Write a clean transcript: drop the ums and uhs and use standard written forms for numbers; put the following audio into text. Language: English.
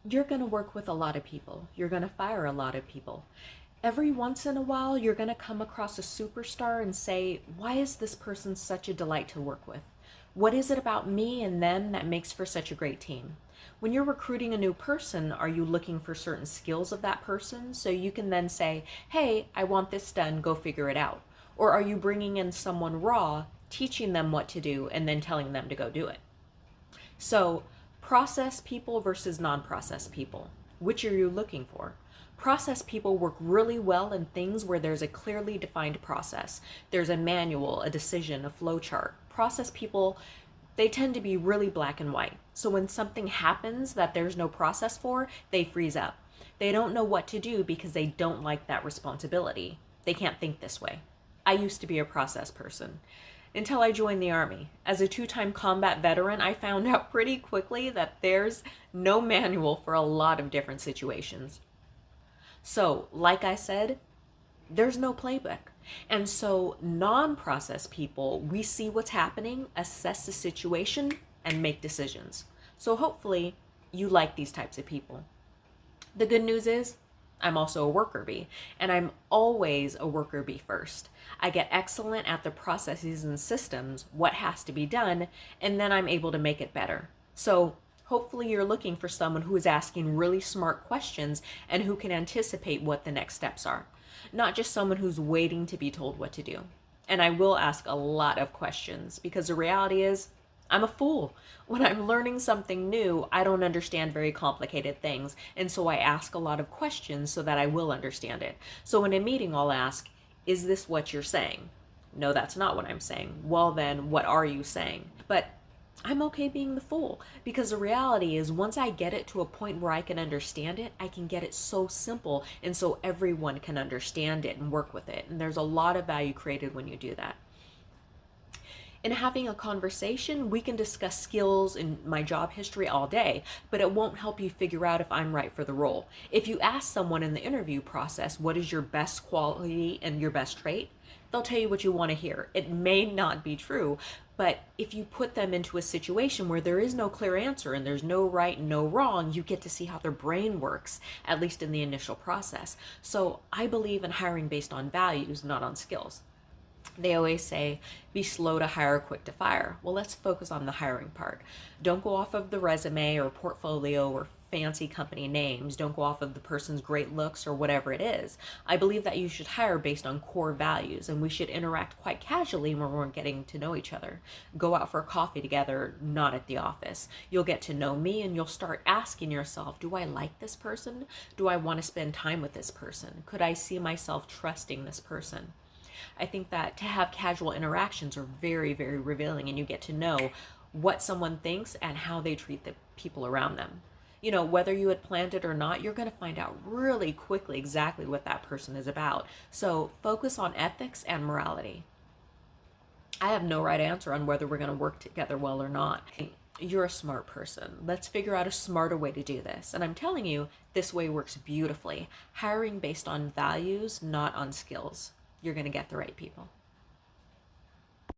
You're going to work with a lot of people. You're going to fire a lot of people. Every once in a while, you're going to come across a superstar and say, why is this person such a delight to work with? What is it about me and them that makes for such a great team? When you're recruiting a new person, are you looking for certain skills of that person so you can then say, hey, I want this done, go figure it out? Or are you bringing in someone raw, teaching them what to do, and then telling them to go do it? So, process people versus non-process people. Which are you looking for? Process people work really well in things where there's a clearly defined process. There's a manual, a decision, a flow chart. Process people, they tend to be really black and white. So when something happens that there's no process for, they freeze up. They don't know what to do because they don't like that responsibility. They can't think this way. I used to be a process person until I joined the Army. As a 2-time combat veteran, I found out pretty quickly that there's no manual for a lot of different situations. So, like I said, there's no playbook. And so, non process people, we see what's happening, assess the situation, and make decisions. So, hopefully, you like these types of people. The good news is, I'm also a worker bee, and I'm always a worker bee first. I get excellent at the processes and systems, what has to be done, and then I'm able to make it better. So hopefully you're looking for someone who is asking really smart questions and who can anticipate what the next steps are, not just someone who's waiting to be told what to do. And I will ask a lot of questions because the reality is, I'm a fool. When I'm learning something new, I don't understand very complicated things. And so I ask a lot of questions so that I will understand it. So in a meeting, I'll ask, is this what you're saying? No, that's not what I'm saying. Well, then what are you saying? But I'm okay being the fool because the reality is once I get it to a point where I can understand it, I can get it so simple and so everyone can understand it and work with it. And there's a lot of value created when you do that. In having a conversation, we can discuss skills and my job history all day, but it won't help you figure out if I'm right for the role. If you ask someone in the interview process, what is your best quality and your best trait? They'll tell you what you want to hear. It may not be true, but if you put them into a situation where there is no clear answer and there's no right and no wrong, you get to see how their brain works, at least in the initial process. So I believe in hiring based on values, not on skills. They always say, be slow to hire, quick to fire. Well, let's focus on the hiring part. Don't go off of the resume or portfolio or fancy company names. Don't go off of the person's great looks or whatever it is. I believe that you should hire based on core values and we should interact quite casually when we're getting to know each other. Go out for a coffee together, not at the office. You'll get to know me and you'll start asking yourself, do I like this person? Do I want to spend time with this person? Could I see myself trusting this person? I think that to have casual interactions are very, very revealing and you get to know what someone thinks and how they treat the people around them. You know, whether you had planned it or not, you're going to find out really quickly exactly what that person is about. So focus on ethics and morality. I have no right answer on whether we're going to work together well or not. You're a smart person. Let's figure out a smarter way to do this. And I'm telling you, this way works beautifully. Hiring based on values, not on skills. You're going to get the right people.